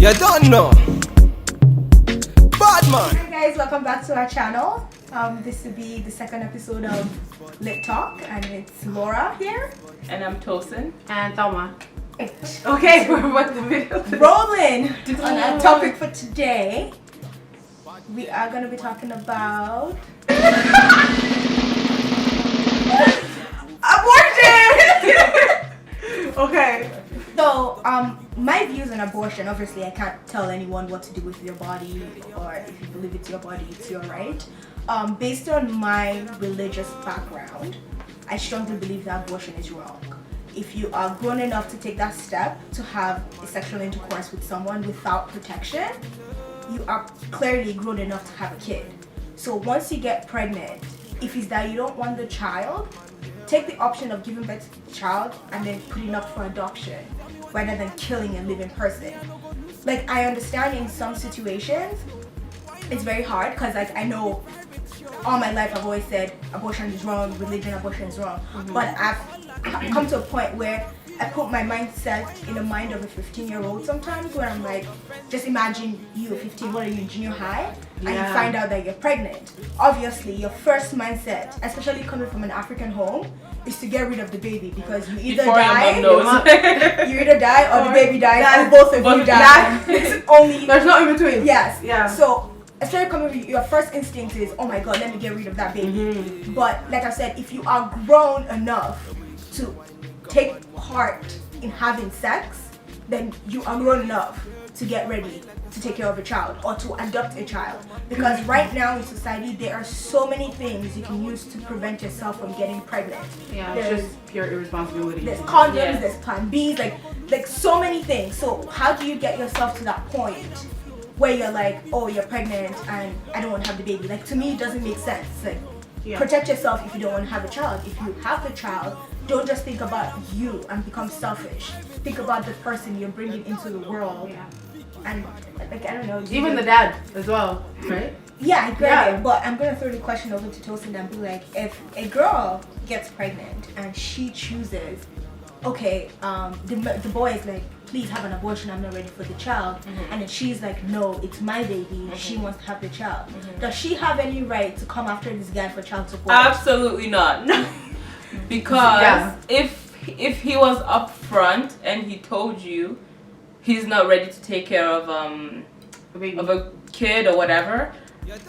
You don't know. Bad man. Hey guys, welcome back to our channel. This will be the second episode of Lit Talk, and it's Laura here. And I'm Tosin. And Thelma. Okay, we're about the video. Rolling on our topic for today. We are going to be talking about abortion. Okay. So, my views on abortion, obviously I can't tell anyone what to do with your body, or if you believe it's your body, it's your right. Based on my religious background, I strongly believe that abortion is wrong. If you are grown enough to take that step to have a sexual intercourse with someone without protection, you are clearly grown enough to have a kid. So once you get pregnant, if it's that you don't want the child, take the option of giving birth to the child and then putting up for adoption rather than killing a living person. Like, I understand in some situations it's very hard, because like I know all my life I've always said abortion is wrong, religion, abortion is wrong. But I've come to a point where I put my mindset in the mind of a 15-year-old sometimes, where I'm like, just imagine you, 15, what are you, in junior high? And you find out that you're pregnant. Obviously, your first mindset, especially coming from an African home, is to get rid of the baby, because you either die, you either die or the baby dies, or both of you die. It's only, there's no in between. Yes. Yeah. So, especially coming from your first instinct is, oh my god, let me get rid of that baby. But like I said, if you are grown enough to take part in having sex, then you are grown enough to get ready to take care of a child or to adopt a child. Because right now in society, there are so many things you can use to prevent yourself from getting pregnant. Yeah, it's just pure irresponsibility. There's condoms, there's Plan Bs, like so many things. So how do you get yourself to that point where you're like, oh, you're pregnant and I don't want to have the baby? Like, to me, it doesn't make sense. Like, protect yourself if you don't want to have a child. If you have the child, don't just think about you and become selfish. Think about the person you're bringing into the world. Yeah. And like, I don't know. Even the dad as well, right? Yeah, I get it. But I'm gonna throw the question over to Tosin and be like, if a girl gets pregnant and she chooses, okay, the boy is like, please have an abortion, I'm not ready for the child, and then she's like, no, it's my baby, she wants to have the child. Does she have any right to come after this guy for child support? Absolutely not. Because if he was upfront and he told you he's not ready to take care of a kid or whatever,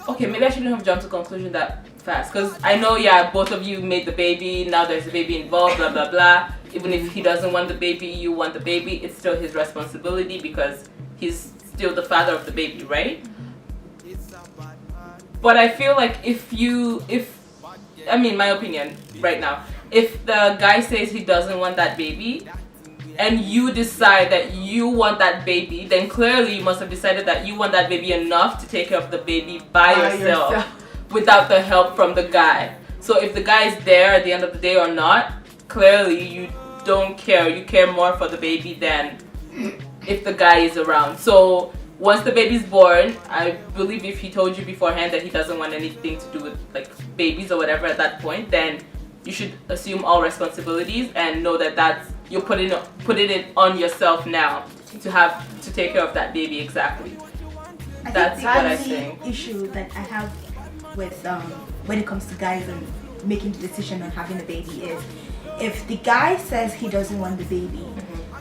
okay, maybe I shouldn't have jumped to conclusion that fast. Because I know, both of you made the baby, now there's a baby involved, blah blah blah. Even if he doesn't want the baby, you want the baby, it's still his responsibility because he's still the father of the baby, right? But I feel like my opinion right now, if the guy says he doesn't want that baby and you decide that you want that baby, then clearly you must have decided that you want that baby enough to take care of the baby by yourself without the help from the guy. So if the guy is there at the end of the day or not, clearly you don't care. You care more for the baby than if the guy is around. So once the baby's born, I believe if he told you beforehand that he doesn't want anything to do with like babies or whatever at that point, then you should assume all responsibilities and know that you're putting it on yourself now to take care of that baby. Exactly. That's what I think. The issue that I have with when it comes to guys and making the decision on having a baby is, if the guy says he doesn't want the baby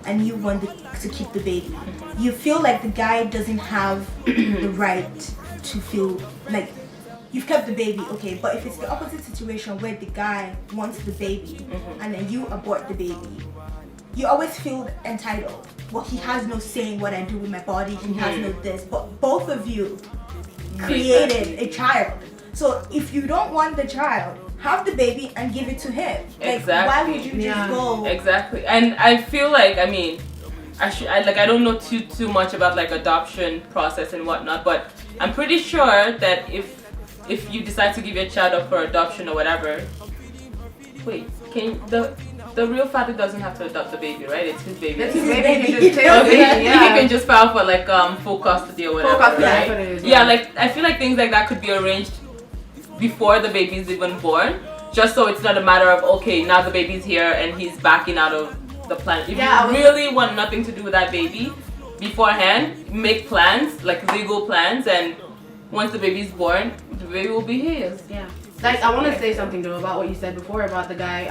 and you want to keep the baby, you feel like the guy doesn't have the right to feel like you've kept the baby, okay. But if it's the opposite situation where the guy wants the baby and then you abort the baby, you always feel entitled. Well, he has no say in what I do with my body, he has no this, but both of you created a child. So if you don't want the child, have the baby and give it to him. Like, exactly. Why would you just go? Exactly. And I feel like, I don't know too much about like adoption process and whatnot, but I'm pretty sure that if you decide to give your child up for adoption or whatever, wait, the real father doesn't have to adopt the baby, right? It's his baby. It's his baby. He can just take he can just file for like full custody or whatever, right? Like I feel like things like that could be arranged before the baby is even born, just so it's not a matter of, okay, now the baby's here and he's backing out of the plan. If you really want nothing to do with that baby, beforehand, make plans, like legal plans, and once the baby's born, the baby will be his. Yeah. Like, I want to say something though about what you said before about the guy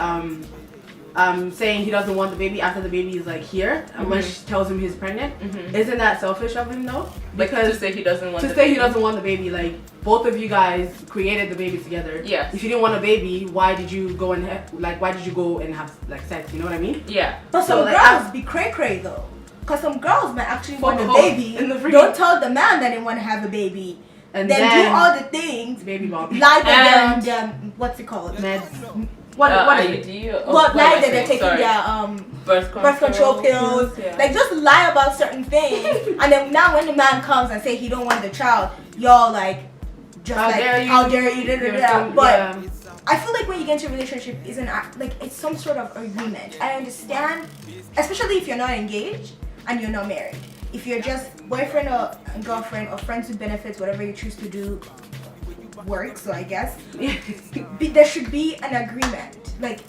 saying he doesn't want the baby after the baby is like here, and when she tells him he's pregnant. Isn't that selfish of him though? Like, to say he doesn't want he doesn't want the baby, like both of you guys created the baby together. Yes. If you didn't want a baby, why did you go and have like sex? You know what I mean? Yeah. But some girls be cray cray though, cause some girls might actually want a baby. Don't tell the man that they want to have a baby. And then do all the things. Baby mom. Lie that they're on what's it called? Meds. What IUD? Well, lie that they're taking their birth control pills. Yeah. Like just lie about certain things, and then now when the man comes and say he don't want the child, y'all like just how dare you? But I feel like when you get into a relationship, isn't like it's some sort of agreement. I understand, especially if you're not engaged and you're not married. If you're just boyfriend or girlfriend or friends with benefits, whatever you choose to do works, so I guess there should be an agreement. Like,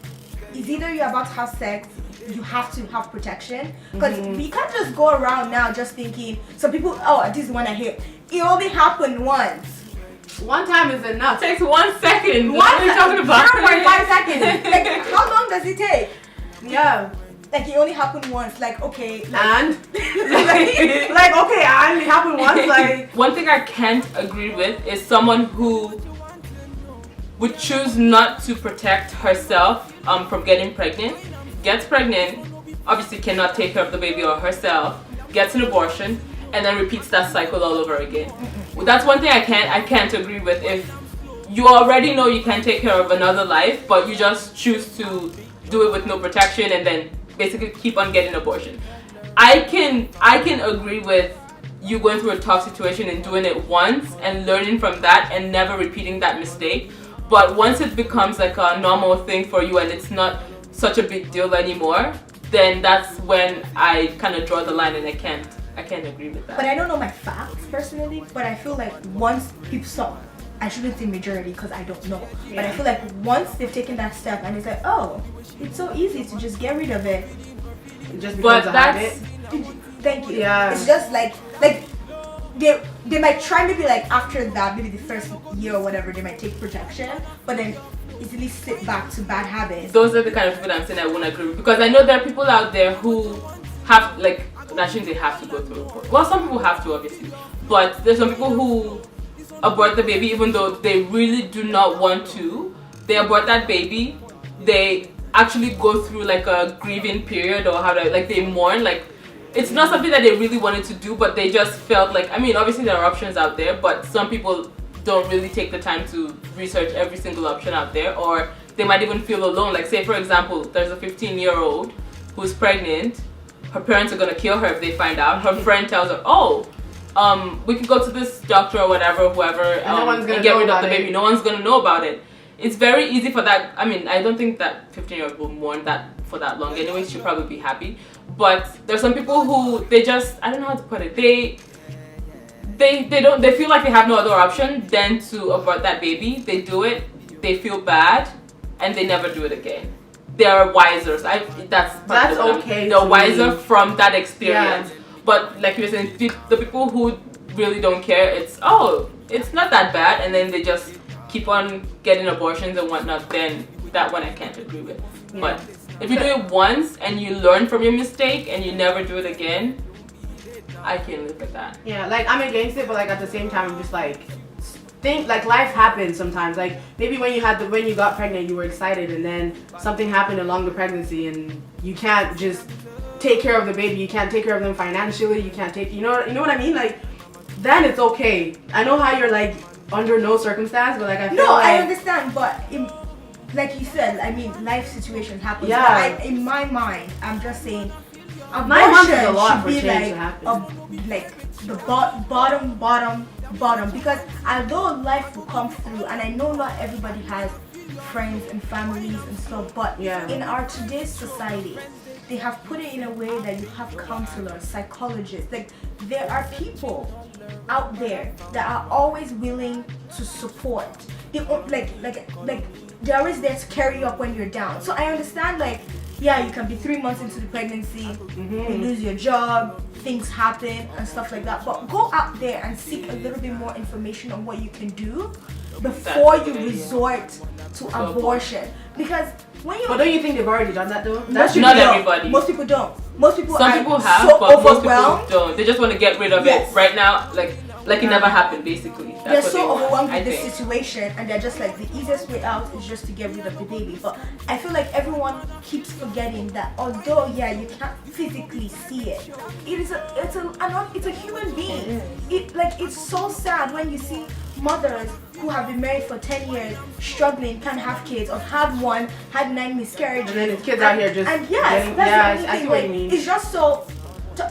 it's either you're about to have sex, you have to have protection, because we can't just go around now just thinking. Some people, this is one I hear. It only happened once. One time is enough. It takes 1 second. What are you talking about? 0.5 seconds. Like, how long does it take? Yeah. Like, it only happened once. Like, okay. And? like, okay, and it happened once. Like, one thing I can't agree with is someone who would choose not to protect herself from getting pregnant, gets pregnant, obviously cannot take care of the baby or herself, gets an abortion, and then repeats that cycle all over again. That's one thing I can't agree with. If you already know you can take care of another life, but you just choose to do it with no protection and then basically keep on getting abortion. I can agree with you going through a tough situation and doing it once and learning from that and never repeating that mistake. But once it becomes like a normal thing for you and it's not such a big deal anymore, then that's when I kind of draw the line, and I can't agree with that. But I don't know my facts personally, but I feel like once people saw, I shouldn't say majority because I don't know, but I feel like once they've taken that step and it's like, oh, it's so easy to just get rid of it. It just becomes a habit. Thank you. Yeah. It's just like they might try maybe like after that, maybe the first year or whatever, they might take protection, but then easily sit back to bad habits. Those are the kind of people I'm saying I won't agree with, because I know there are people out there who have, like, I shouldn't say have to go through it. Well, some people have to obviously, but there's some people who abort the baby even though they really do not want to. They abort that baby, they actually go through like a grieving period, or they mourn. Like, it's not something that they really wanted to do, but they just felt like, I mean, obviously there are options out there, but some people don't really take the time to research every single option out there, or they might even feel alone. Like, say for example, there's a 15-year-old who's pregnant, her parents are gonna kill her if they find out. Her friend tells her, we can go to this doctor or whatever, whoever, and get rid of the baby. No one's gonna know about it. It's very easy for that. I mean, I don't think that 15-year-old will mourn that for that long. Anyways, she'll probably be happy. But there's some people who they just, I don't know how to put it. They feel like they have no other option than to abort that baby. They do it. They feel bad, and they never do it again. They are wiser. That's okay. They're wiser from that experience. Yeah. But like you were saying, the people who really don't care, it's not that bad, and then they just keep on getting abortions and whatnot. Then that one I can't agree with. Yeah. But if you do it once and you learn from your mistake and you never do it again, I can live with that. Yeah, like I'm against it, but like at the same time, I'm just like, think like life happens sometimes. Like maybe when you got pregnant, you were excited, and then something happened along the pregnancy, and you can't just take care of the baby. You can't take care of them financially. You can't take, you know what I mean? Like then it's okay. I know how you're like under no circumstance, but like I feel I understand, but like you said, I mean, life situations happen. Yeah. But in my mind, I'm just saying, 9 months is a lot for be change to happen. like the bottom, because although life will come through, and I know not everybody has friends and families and stuff, but in our today's society, they have put it in a way that you have counselors, psychologists. Like there are people out there that are always willing to support. They they're always there to carry you up when you're down. So I understand, like, yeah, you can be 3 months into the pregnancy, you lose your job, things happen and stuff like that. But go out there and seek a little bit more information on what you can do before you resort to abortion. Because when you... But don't you think they've already done that though? That's not everybody. Most people don't. Most people Some are people have, so but most overwhelmed. people don't. They just want to get rid of it right now, like it never happened, basically. They're so overwhelmed with the situation, and they're just like, the easiest way out is just to get rid of the baby. But I feel like everyone keeps forgetting that although you can't physically see it, it's a human being. It's so sad when you see mothers who have been married for 10 years struggling, can't have kids, or had 9 miscarriages, and then the kids out here just I see what you mean. It's just so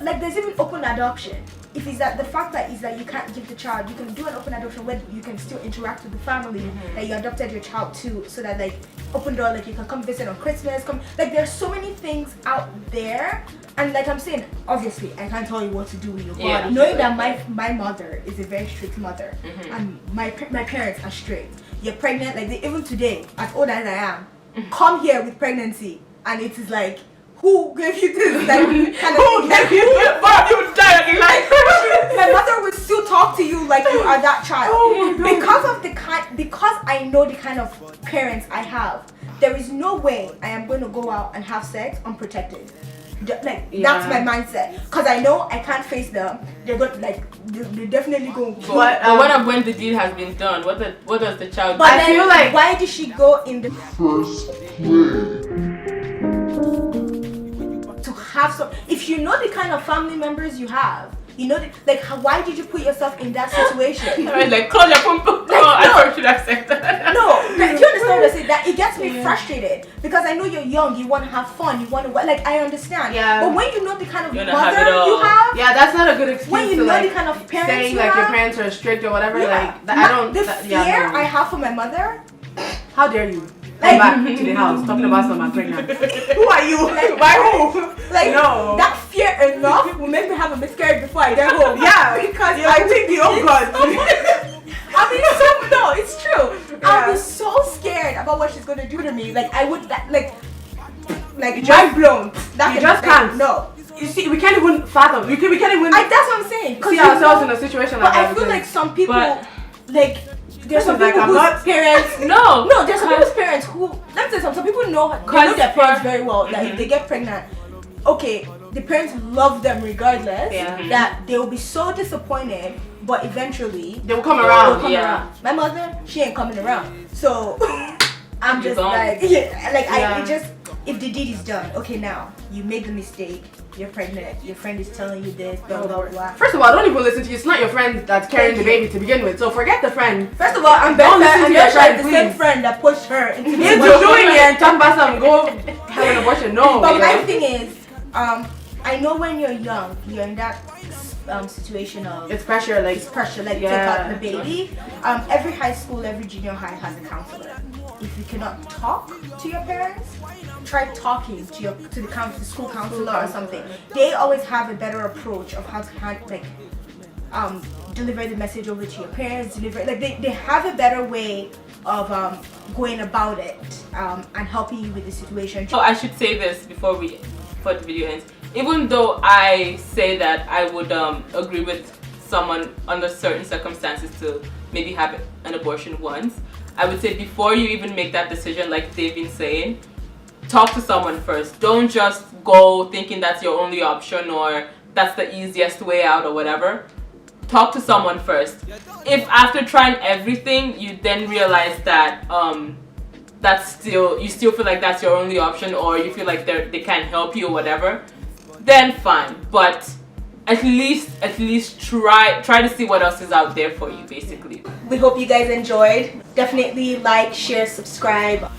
like there's even open adoption. If it's that the fact that is that you can't give the child, you can do an open adoption where you can still interact with the family that you adopted your child to, so that like open door, like you can come visit on Christmas, there's so many things out there. And like I'm saying, obviously I can't tell you what to do with your body. Knowing that my mother is a very strict mother, and my parents are strict. You're pregnant, like even today, as old as I am, come here with pregnancy, and it is like, who gave you this? Like, who gave you this? My mother will still talk to you like you are that child. Because I know the kind of parents I have, there is no way I am going to go out and have sex unprotected. That's my mindset. Because I know I can't face them. They're going they're definitely going to. But what of when the deed has been done? What does the child? But I feel like, why did she go in the first place? Have some, if you know the kind of family members you have, you know why did you put yourself in that situation? I was like, call your pum pum. I should have said that. No, do you understand what I say? That it gets me frustrated because I know you're young, you want to have fun, you want to I understand. Yeah. But when you know the kind of mother have you have, that's not a good excuse. When you to, know the kind of parents saying you your have, parents are strict or whatever, the fear I have for my mother. How dare you? Come back to the house talking about someone pregnant. Who are you? Why who? No. That fear enough will make me have a miscarriage before I get home. Because I think the God. I mean, no, it's true. I'll be so scared about what she's gonna do to me. I would mind blown. You just can't. No. You see, we can't even fathom. We can't even. That's what I'm saying. See ourselves in a situation like that. But I feel like some people, there's some people whose parents. There's some people's parents who. Let me say some people know their parents very well. That if they get pregnant, okay, the parents love them regardless. That they will be so disappointed, but eventually they will come around. My mother, she ain't coming around. So I'm just if the deed is done, okay, now you made the mistake. You're pregnant. Your friend is telling you this. Blah blah blah. First of all, don't even listen to you. It's not your friend that's carrying the baby to begin with. So forget the friend. First of all, I'm the same friend that pushed her into doing it and talk about something. Go have an abortion. No. But my thing is, I know when you're young, you're in that situation of it's pressure. Take out the baby. Every high school, every junior high has a counselor. If you cannot talk to your parents, try talking to the school counselor or something. They always have a better approach of how to deliver the message over to your parents. They have a better way of going about it and helping you with the situation. Oh, I should say this before the video ends. Even though I say that I would agree with someone under certain circumstances to maybe have an abortion once, I would say before you even make that decision, like they've been saying, talk to someone first. Don't just go thinking that's your only option or that's the easiest way out or whatever. Talk to someone first. If after trying everything you then realize that you still feel like that's your only option, or you feel like they can't help you or whatever, then fine. But at least try to see what else is out there for you, basically. We hope you guys enjoyed. Definitely like, share, subscribe.